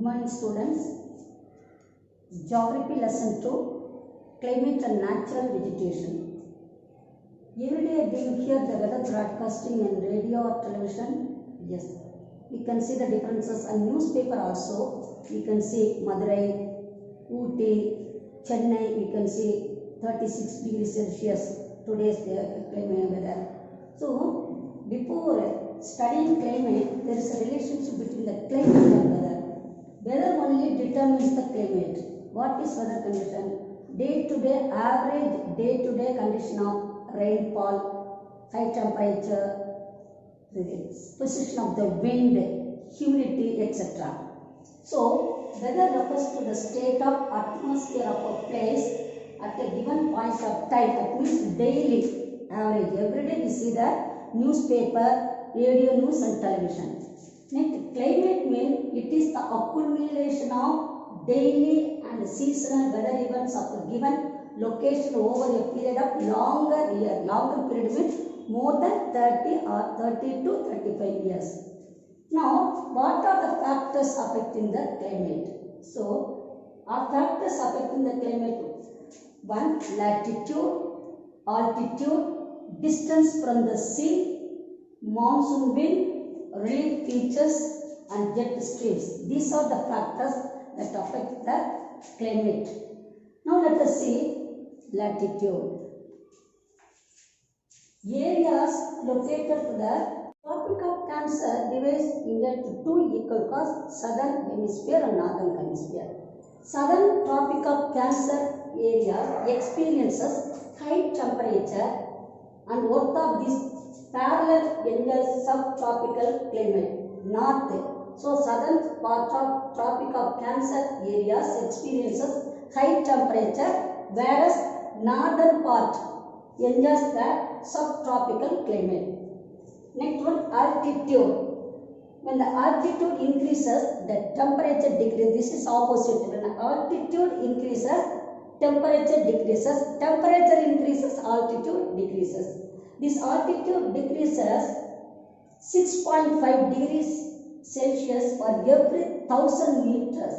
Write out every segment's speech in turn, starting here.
morning students. Geography lesson 2, climate and natural vegetation. Every day do you hear the weather broadcasting in radio or television? Yes. We can see the differences and newspaper also. We can see Madurai, Ooty, Chennai, we can see 36 degrees Celsius today's climate weather. So before studying climate, there is a relationship between the climate and weather. Weather only determines the climate. What is weather condition? Day-to-day average day-to-day condition of rainfall, high temperature, the position of the wind, humidity, etc. So weather refers to the state of atmosphere of a place at a given point of time. That means daily average. Every day we see that newspaper, radio news and television. Next, climate means it is the accumulation of daily and seasonal weather events of a given location over a period of longer year. Longer period means more than 30 or 30 to 35 years. Now, what are the factors affecting the climate? So, are factors affecting the climate? 1. Latitude, altitude, distance from the sea, monsoon wind, relief features and jet streams. These are the factors that affect the climate. Now let us see latitude. Areas located to the Tropic of Cancer divides India into two equal parts, southern hemisphere and northern hemisphere. Southern Tropic of Cancer area experiences high temperature and north of this parallel enjoys subtropical climate. North. So southern part of Tropic of Cancer areas experiences high temperature, whereas northern part enjoys the subtropical climate. Next one, altitude. When the altitude increases, the temperature decreases. This is opposite. When the altitude increases, temperature decreases. Temperature increases, altitude decreases. This altitude decreases 6.5 degrees Celsius for every 1000 meters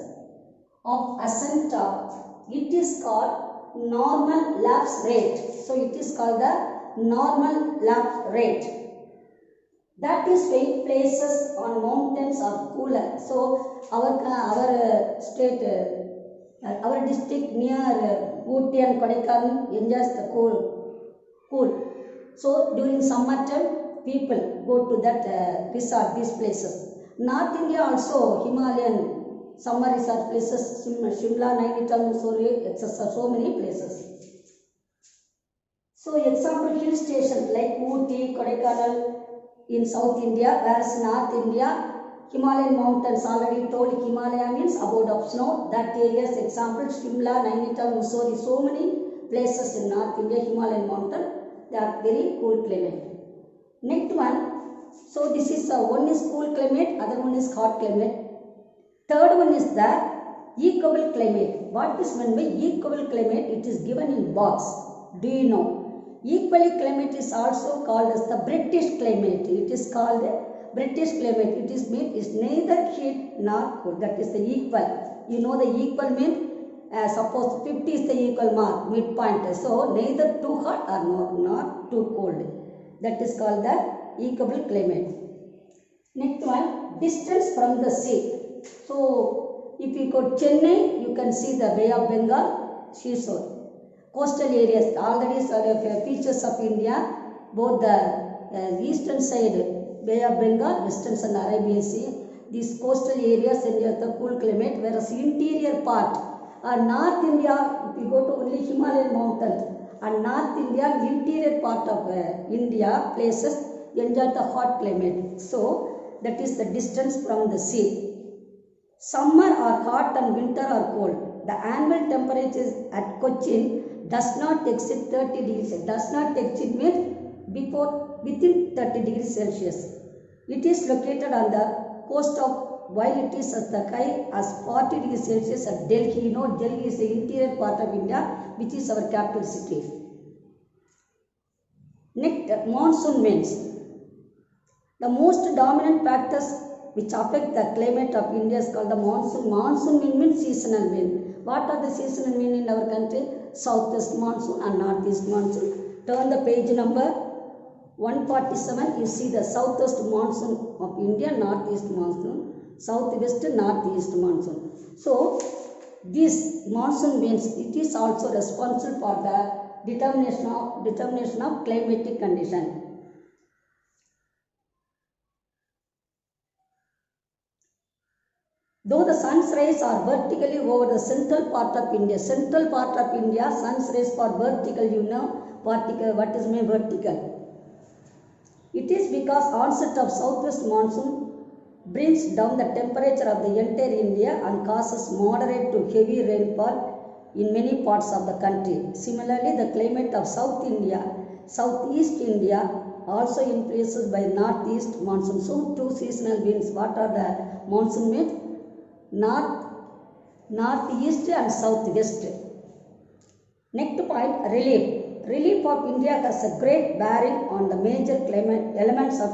of ascent of. It is called normal lapse rate. So it is called the normal lapse rate. That is why places on mountains are cooler. So our state, our district near Ooty and Kodaikanal enjoys the cool. So during summer time, people go to that resort, these places. North India also Himalayan summer resort places, Shimla, Nainital, Mussoorie, etc. So many places. So example hill station like Ooty, Kodaikanal in South India, whereas North India, Himalayan mountains, already told Himalaya means abode of snow. That areas example Shimla, Nainital, Mussoorie, so many places in North India, Himalayan mountain, they are very cool climate. Next one, so this is one is cool climate, other one is hot climate. Third one is the equable climate. What is meant by equable climate? It is given in box. Do you know? Equally climate is also called as the British climate. It is called British climate. It is mean is neither heat nor cold. That is the equal. You know the equal mean suppose 50 is the equal mark, midpoint. So neither too hot or not too cold. That is called the equable climate. Next one, distance from the sea. So if you go to Chennai, you can see the Bay of Bengal seashore. Coastal areas, already sort of features of India, both the eastern side Bay of Bengal, western and Arabian Sea. These coastal areas enjoy the cool climate, whereas interior part, North India, if you go to only Himalayan mountains, and North India, interior part of India places enjoy the hot climate. So that is the distance from the sea. Summer are hot and winter are cold. The annual temperature at Cochin does not exceed 30 degrees. Does not exceed means within 30 degrees Celsius. It is located on the coast of, while it is as the high as 40 degrees Celsius at Delhi. You know Delhi is the interior part of India, which is our capital city. Next, monsoon winds. The most dominant factors which affect the climate of India is called the monsoon. Monsoon wind means seasonal wind. What are the seasonal wind in our country? Southwest monsoon and northeast monsoon. Turn the page number 147. You see the southwest monsoon of India, northeast monsoon, southwest, northeast monsoon. So these monsoon winds, it is also responsible for the determination of climatic condition. Though the sun's rays are vertically over the central part of India, sun's rays are vertical, you know, vertical, what is mean vertical? It is because onset of southwest monsoon brings down the temperature of the entire India and causes moderate to heavy rainfall in many parts of the country. Similarly, the climate of Southeast India also influences by northeast monsoon. So, two seasonal winds. What are the monsoon winds? Northeast and southwest. Next point, relief. Relief of India has a great bearing on the major elements of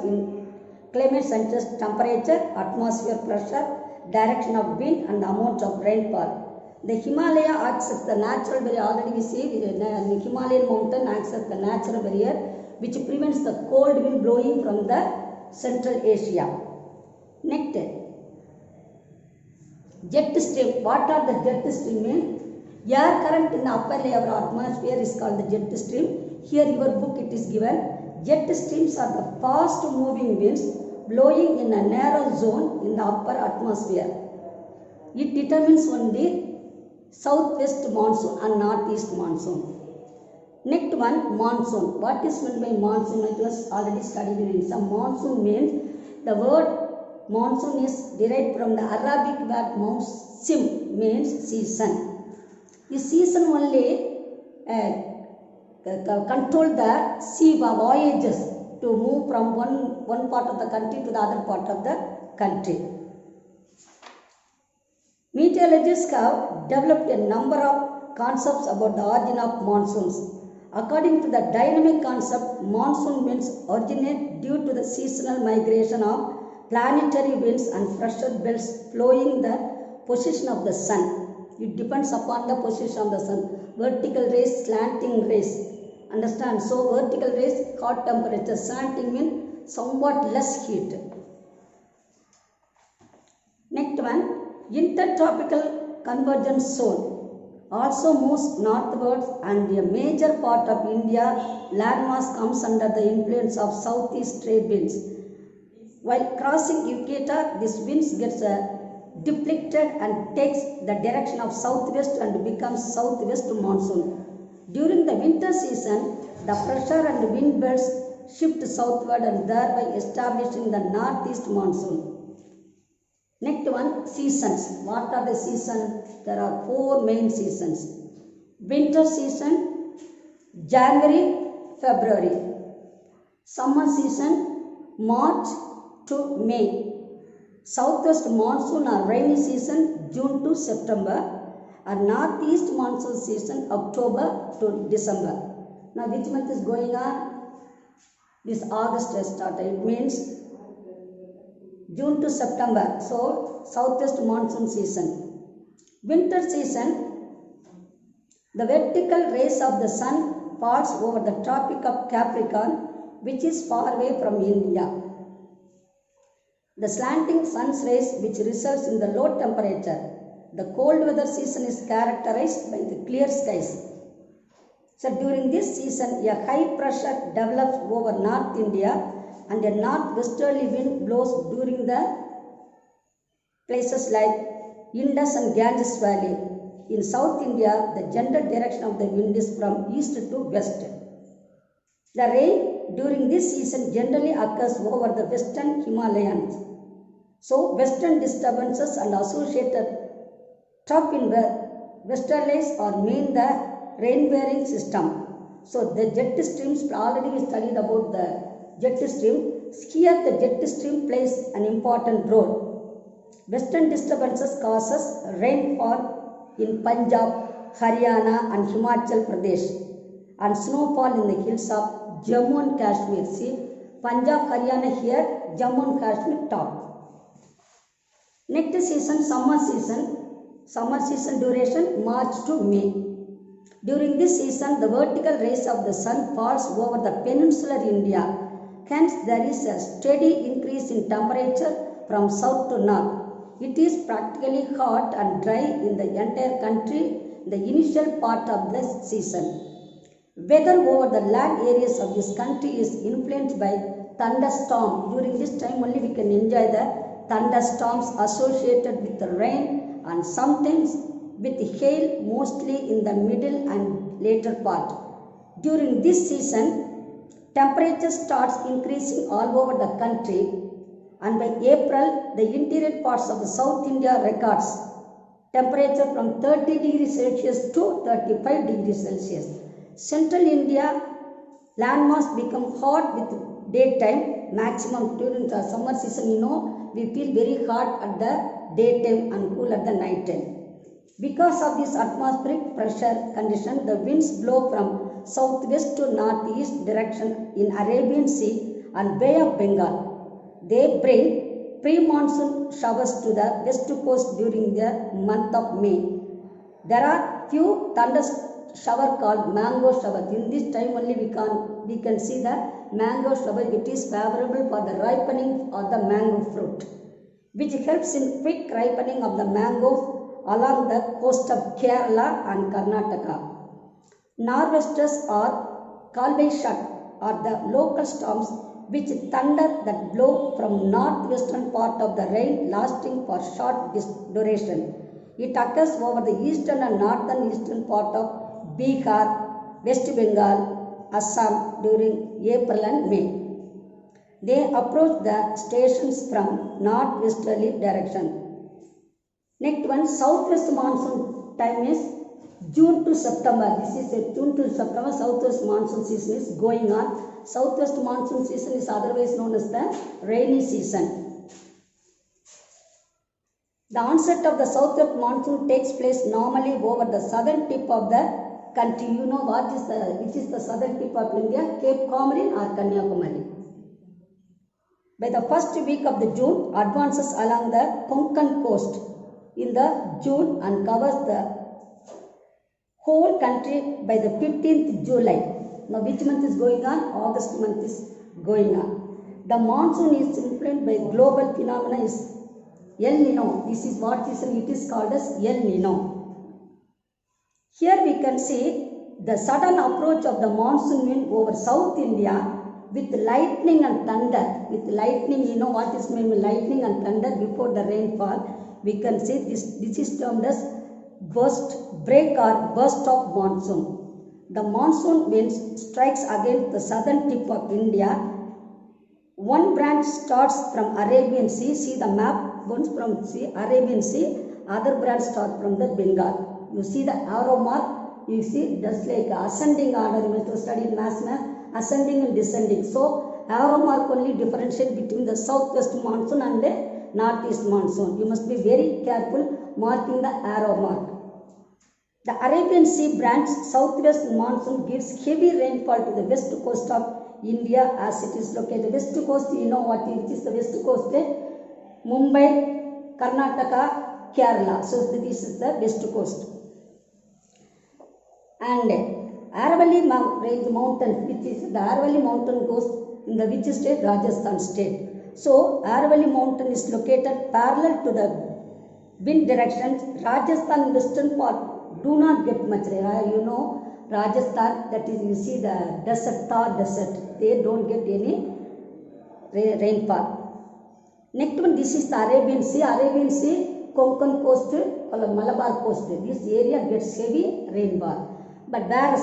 climate such as temperature, atmosphere pressure, direction of wind and the amount of rainfall. The Himalaya acts as the natural barrier. Already we see the Himalayan mountain acts as the natural barrier which prevents the cold wind blowing from the Central Asia. Next, jet stream. What are the jet stream mean? Air current in the upper layer of atmosphere is called the jet stream. Here your book it is given. Jet streams are the fast moving winds blowing in a narrow zone in the upper atmosphere. It determines only southwest monsoon and northeast monsoon. Next one, monsoon. What is meant by monsoon? It was already studied in some. Monsoon means, the word monsoon is derived from the Arabic word mausim, means season. This season only control the sea voyages to move from one part of the country to the other part of the country. Meteorologists have developed a number of concepts about the origin of monsoons. According to the dynamic concept, monsoon winds originate due to the seasonal migration of planetary winds and pressure belts flowing the position of the sun. It depends upon the position of the sun. Vertical rays, slanting rays. Understand? So, vertical rays, hot temperature. Slanting means somewhat less heat. Next one, intertropical convergence zone. Also moves northwards and a major part of India landmass comes under the influence of southeast trade winds. While crossing equator, this winds gets depleted and takes the direction of southwest and becomes southwest monsoon. During the winter season, the pressure and wind belts shift southward and thereby establishing the northeast monsoon. Next one, seasons. What are the seasons? There are four main seasons. Winter season, January, February. Summer season, March to May. Southwest monsoon or rainy season, June to September. And northeast monsoon season, October to December. Now which month is going on? This August has started. It means June to September. So southwest monsoon season. Winter season, the vertical rays of the sun falls over the Tropic of Capricorn, which is far away from India. The slanting sun's rays which results in the low temperature. The cold weather season is characterized by the clear skies. So during this season, a high pressure develops over North India and a northwesterly wind blows during the places like Indus and Ganges Valley. In South India, the general direction of the wind is from east to west. The rain during this season generally occurs over the western Himalayas. So, western disturbances and associated trough in westerlies are mean the rain-bearing system. So, the jet streams, already we studied about the jet stream. Here, the jet stream plays an important role. Western disturbances causes rainfall in Punjab, Haryana and Himachal Pradesh and snowfall in the hills of Jammu and Kashmir. See, Punjab, Haryana here, Jammu and Kashmir top. Next season, summer season duration March to May. During this season, the vertical rays of the sun falls over the peninsular India. Hence, there is a steady increase in temperature from south to north. It is practically hot and dry in the entire country in the initial part of the season. Weather over the land areas of this country is influenced by thunderstorm. During this time only we can enjoy the thunderstorms associated with the rain and sometimes with hail, mostly in the middle and later part. During this season, temperature starts increasing all over the country, and by April, the interior parts of the South India records temperature from 30 degrees Celsius to 35 degrees Celsius. Central India landmass become hot with daytime maximum. During the summer season, we feel very hot at the daytime and cool at the night time. Because of this atmospheric pressure condition, the winds blow from southwest to northeast direction in Arabian Sea and Bay of Bengal. They bring pre-monsoon showers to the west coast during the month of May. There are few thunder shower called mango shower. In this time only we can see the mango shower. It is favorable for the ripening of the mango fruit, which helps in quick ripening of the mango along the coast of Kerala and Karnataka. Nor'westers or Kalveshak are the local storms which thunder that blow from northwestern part of the rain lasting for short duration. It occurs over the eastern and northern eastern part of Bihar, West Bengal, Assam during April and May. They approach the stations from northwesterly direction. Next one, southwest monsoon time is June to September. This is a June to September. Southwest monsoon season is going on. Southwest monsoon season is otherwise known as the rainy season. The onset of the southwest monsoon takes place normally over the southern tip of the country. You know which is the southern tip of India? Cape Comorin or Kanyakumari. By the first week of the June, advances along the Konkan coast in the June and covers the whole country by the 15th July. Now which month is going on? August month is going on. The monsoon is influenced by global phenomena is El Nino. This is what season it is called as El Nino. Here we can see the sudden approach of the monsoon wind over South India with lightning and thunder. With lightning, you know what is meant by lightning and thunder before the rainfall. We can say this is termed as break or burst of monsoon. The monsoon winds strikes against the southern tip of India. One branch starts from Arabian Sea. See the map. One from Arabian Sea. Other branch starts from the Bengal. You see the arrow mark. You see just like ascending order. You must have studied math, ascending and descending. So arrow mark only differentiate between the southwest monsoon and the northeast monsoon. You must be very careful marking the arrow mark. The Arabian Sea branch southwest monsoon gives heavy rainfall to the west coast of India as it is located. West coast, you know what it is the west coast? Mumbai, Karnataka, Kerala. So this is the west coast. And Aravalli range mountain, which is the Aravalli mountain goes in the which state? Rajasthan state. So Aravalli mountain is located parallel to the wind directions. Rajasthan western part do not get much rain. You know Rajasthan, that is you see the desert, Thar desert, they don't get any rainfall. Next one, this is the Arabian Sea. Arabian Sea, Konkan coast, Malabar coast. This area gets heavy rainfall. But whereas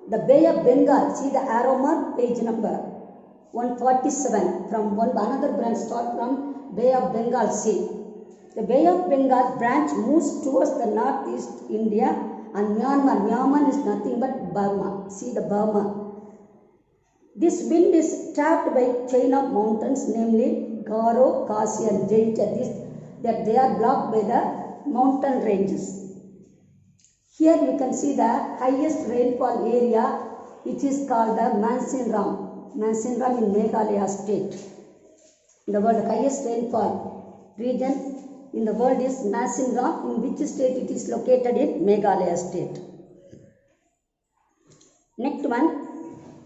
the Bay of Bengal, see the arrow mark, page number 147. From another branch start from Bay of Bengal Sea. The Bay of Bengal branch moves towards the northeast India and Myanmar. Myanmar is nothing but Burma. See the Burma. This wind is trapped by chain of mountains, namely Garo, Khasi and Jaita. That they are blocked by the mountain ranges. Here you can see the highest rainfall area, which is called the Mansinram. Mansinram in Meghalaya state. In the world, highest rainfall region in the world is Masinram. In which state it is located? In Meghalaya state. Next one,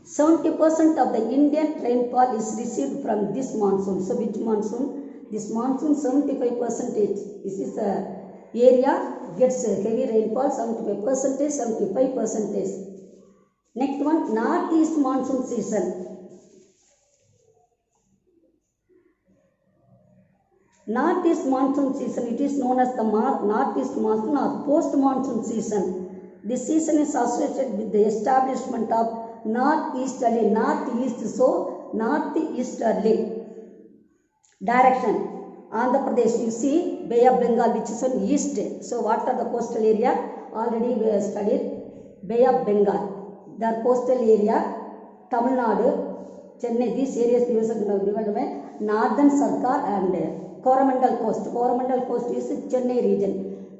70% of the Indian rainfall is received from this monsoon. So which monsoon? This monsoon 75%. This is the area gets heavy rainfall, 75%, 75%. Next one, northeast monsoon season. Northeast monsoon season, it is known as the northeast monsoon or post monsoon season. This season is associated with the establishment of northeasterly, northeast, so northeasterly direction. Andhra Pradesh, you see Bay of Bengal, which is on east. So what are the coastal area? Already we have studied Bay of Bengal. The coastal area, Tamil Nadu, Chennai, these areas divided by Northern Sarkar and Coromandel Coast. Coromandel Coast is Chennai region.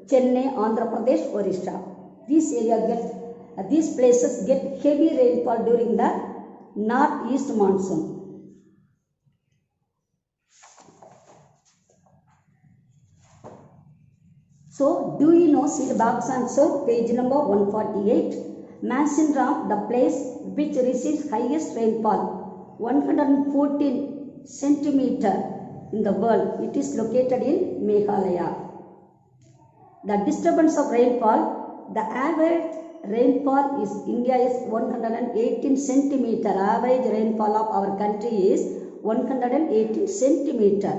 Chennai, Andhra Pradesh, Orissa. These places get heavy rainfall during the northeast monsoon. So, do you know, see the box answer, page number 148. Masinram, the place which receives highest rainfall, 114 centimeter in the world. It is located in Meghalaya. The disturbance of rainfall, the average rainfall is India is 118 centimeter. Average rainfall of our country is 118 centimeter.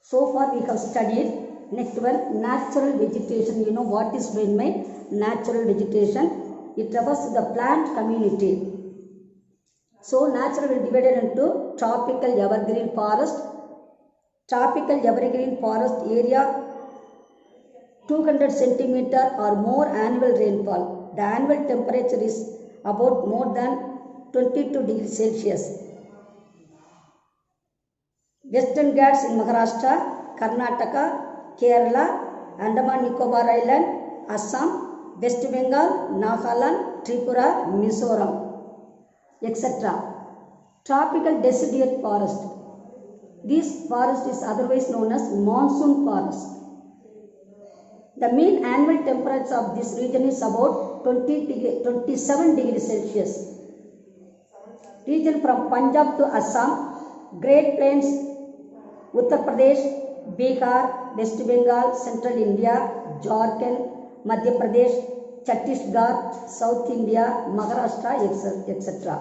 So far we have studied. Next one, natural vegetation. You know what is meant by natural vegetation? It refers to the plant community. So natural will be divided into tropical evergreen forest. Tropical evergreen forest area 200 centimeter or more annual rainfall. The annual temperature is about more than 22 degrees Celsius. Western Ghats in Maharashtra, Karnataka, Kerala, Andaman Nicobar Island, Assam, West Bengal, Nagaland, Tripura, Mizoram, etc. Tropical deciduous forest. This forest is otherwise known as monsoon forest. The mean annual temperature of this region is about 27 degrees Celsius. Region from Punjab to Assam, Great Plains, Uttar Pradesh, Bihar, West Bengal, Central India, Jharkhand, Madhya Pradesh, Chhattisgarh, South India, Maharashtra, etc.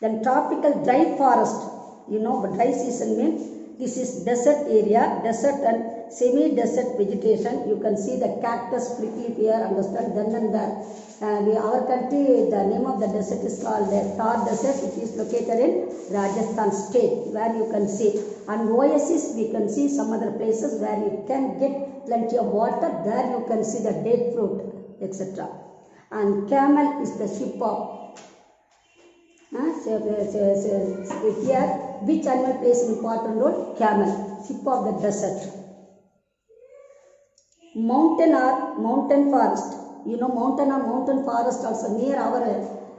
Then tropical dry forest. You know what dry season means? This is desert area, desert and semi-desert vegetation. You can see the cactus, prickly pear, understand? Then and there. Our country, the name of the desert is called Thar Desert. It is located in Rajasthan state, where you can see. And oasis, we can see some other places where you can get plenty of water. There you can see the date fruit, etc. And camel is the ship of. Here, which animal plays an important role? Camel, ship of the desert. Mountain or mountain forest. You know mountain or mountain forest also near our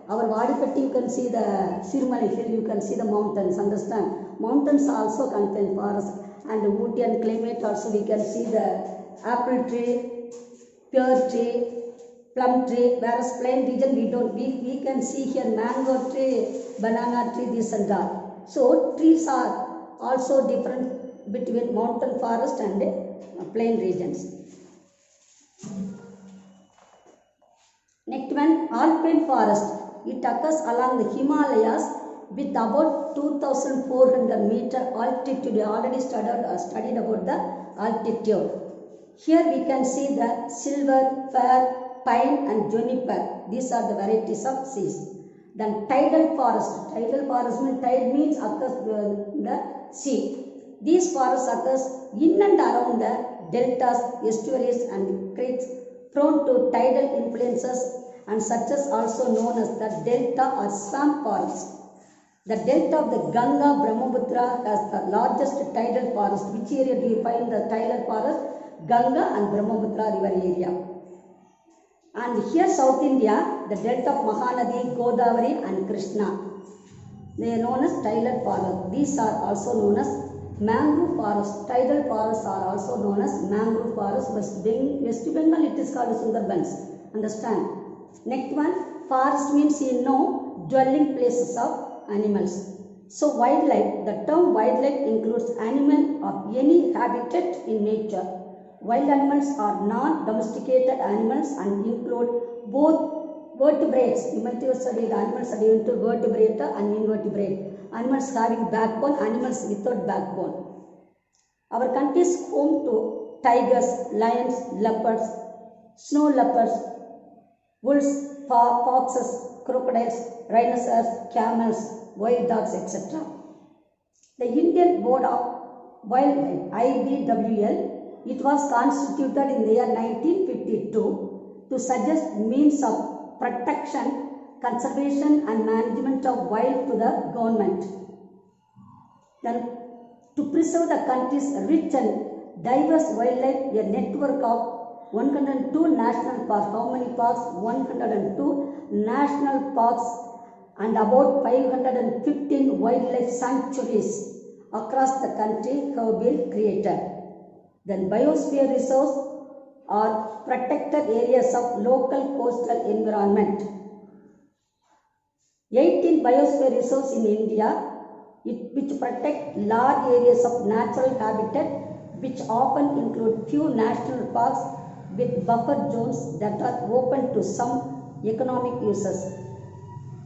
Vadipatti you can see the Sirmali hill, you can see the mountains, understand? Mountains also contain forest, and Ooty and climate also we can see the apple tree, pear tree, plum tree, whereas plain region we can see here mango tree, banana tree, this and that. So trees are also different between mountain forest and plain regions. Next one, alpine forest. It occurs along the Himalayas with about 2,400 meter altitude. We already studied about the altitude. Here we can see the silver, fir, pine and juniper. These are the varieties of trees. Then tidal forest. Tidal forest means tide means occurs in the sea. These forests occurs in and around the deltas, estuaries and creeks prone to tidal influences, and such as also known as the delta or swamp forest. The delta of the Ganga Brahmaputra has the largest tidal forest. Which area do you find the tidal forest? Ganga and Brahmaputra river area. And here South India, the delta of Mahanadi, Godavari and Krishna. They are known as tidal forest. These are also known as Mangrove forest, tidal forests are also known as mangrove forest. West Bengal it is called Sundarbans. Understand? Next one, forest means dwelling places of animals. So wildlife, the term wildlife includes animal of any habitat in nature. Wild animals are non-domesticated animals and include both vertebrates. You might have studied animals are divided into vertebrate and invertebrate. Animals having backbone, animals without backbone. Our country is home to tigers, lions, leopards, snow leopards, wolves, foxes, crocodiles, rhinoceros, camels, wild dogs, etc. The Indian Board of Wildlife, IBWL, it was constituted in the year 1952 to suggest means of protection, conservation and management of wild to the government. Then to preserve the country's rich and diverse wildlife, a network of 102 national parks. How many parks? 102 national parks and about 515 wildlife sanctuaries across the country have been created. Then biosphere reserves are protected areas of local coastal environment. 18 biosphere reserves in India which protect large areas of natural habitat, which often include few national parks with buffer zones that are open to some economic uses.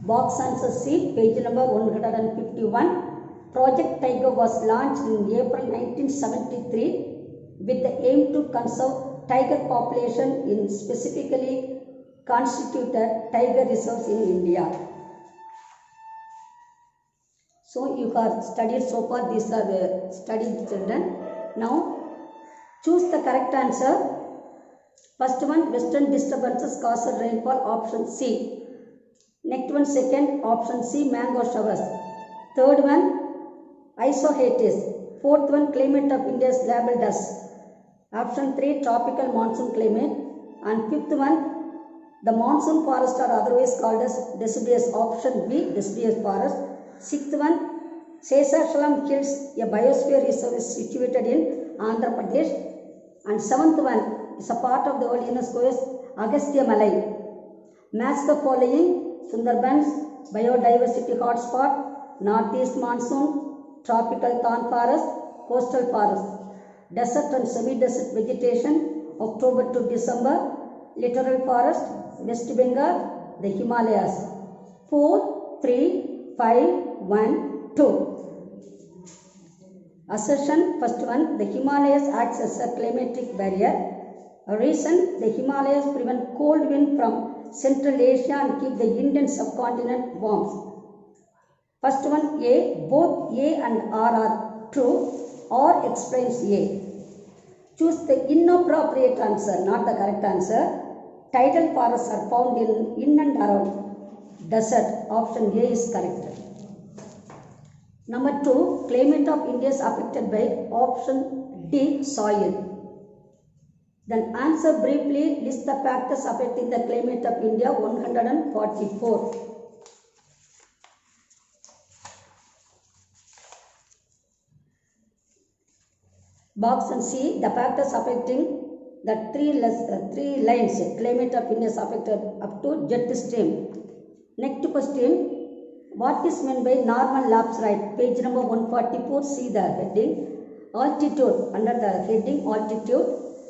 Box answer C, page number 151. Project Tiger was launched in April 1973 with the aim to conserve tiger population in specifically constituted tiger reserves in India. So you have studied so far, these are the studied children. Now choose the correct answer. First one, western disturbances caused rainfall, option C. Next one, second, option C, mango showers. Third one, isohatis. Fourth one, climate of India is labeled as. Option 3, tropical monsoon climate. And fifth one, the monsoon forests are otherwise called as deciduous. Option B, deciduous forest. Sixth one, Sesashalam Hills, a biosphere reserve is situated in Andhra Pradesh. And seventh one is a part of the world UNESCO is Agastya Malai. Match the following: Sundarbans, biodiversity hotspot, northeast monsoon, tropical thorn forest, coastal forest. Desert and semi-desert vegetation, October to December. Littoral forest, West Bengal, the Himalayas. 4, 3, 5, 1, 2. Assertion, first one, the Himalayas acts as a climatic barrier. Reason, the Himalayas prevent cold wind from Central Asia and keep the Indian subcontinent warm. First one, A, both A and R are true. Or explains A. Choose the inappropriate answer, not the correct answer. Tidal forests are found in and around desert. Option A is correct. Number 2, climate of India is affected by option D, soil. Then answer briefly, list the factors affecting the climate of India. 144. Box and C, the factors affecting the three lines. Climate of India is affected up to jet stream. Next question, what is meant by normal lapse rate? Page number 144, see the heading. Altitude, under the heading altitude,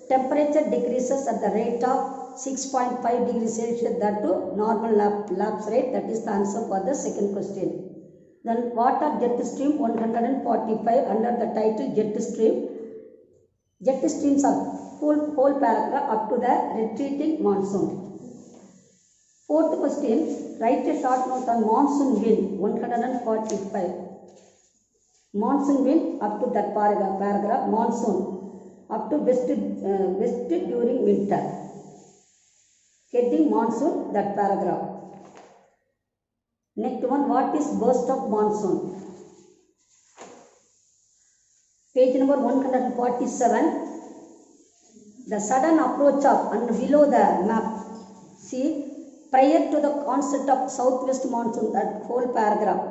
temperature decreases at the rate of 6.5 degrees Celsius, that to normal lapse rate. That is the answer for the second question. Then what are jet stream? 145, under the title jet stream. Jet streams are whole paragraph up to the retreating monsoon. Fourth question, write a short note on monsoon wind. 145. Monsoon wind up to that paragraph. Monsoon up to west during winter. Heading monsoon, that paragraph. Next one, what is burst of monsoon? Page number 147. The sudden approach of, and below the map, see, prior to the onset of southwest monsoon, that whole paragraph,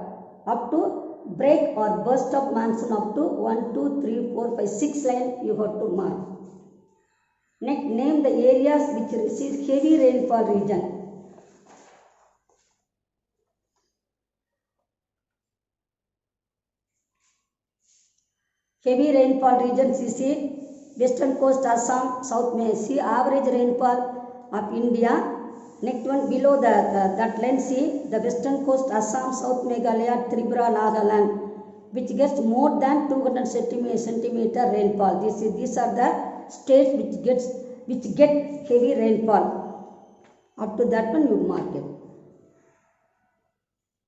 up to break or burst of monsoon up to 1, 2, 3, 4, 5, 6 line you have to mark. Next, name the areas which receive heavy rainfall region. Heavy rainfall regions is in western coast Assam, South May. See average rainfall of India. Next one below that line, see the western coast Assam, South Meghalaya, Tripura, Nagaland, which gets more than 200 centimeter rainfall. These are the states which get heavy rainfall. Up to that one you mark it.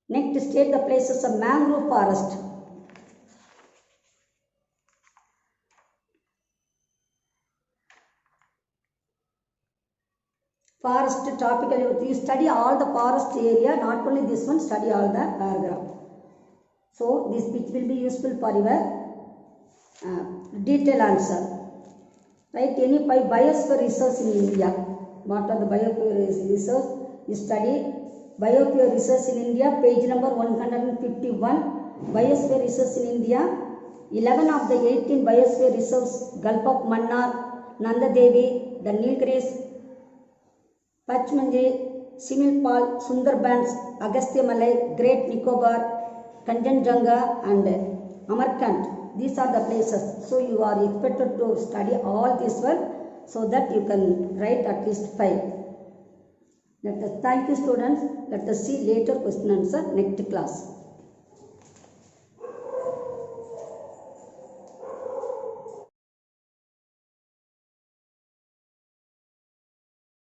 Next, state the places of mangrove forest. Forest tropical, you study all the forest area, not only this one, study all the paragraph. So this which will be useful for your detailed answer. Right, any biosphere research in India. What are the biosphere research? You study biosphere research in India, page number 151. Biosphere research in India, 11 of the 18 biosphere reserves, Gulf of Mannar, Nanda Devi, the Nilgiris, Pachmanji, Similpal, Sundarbans, Agastya Malay, Great Nicobar, Kanchenjunga and Amarkand. These are the places. So you are expected to study all this one so that you can write at least 5. Thank you students. Let us see later question answer next class.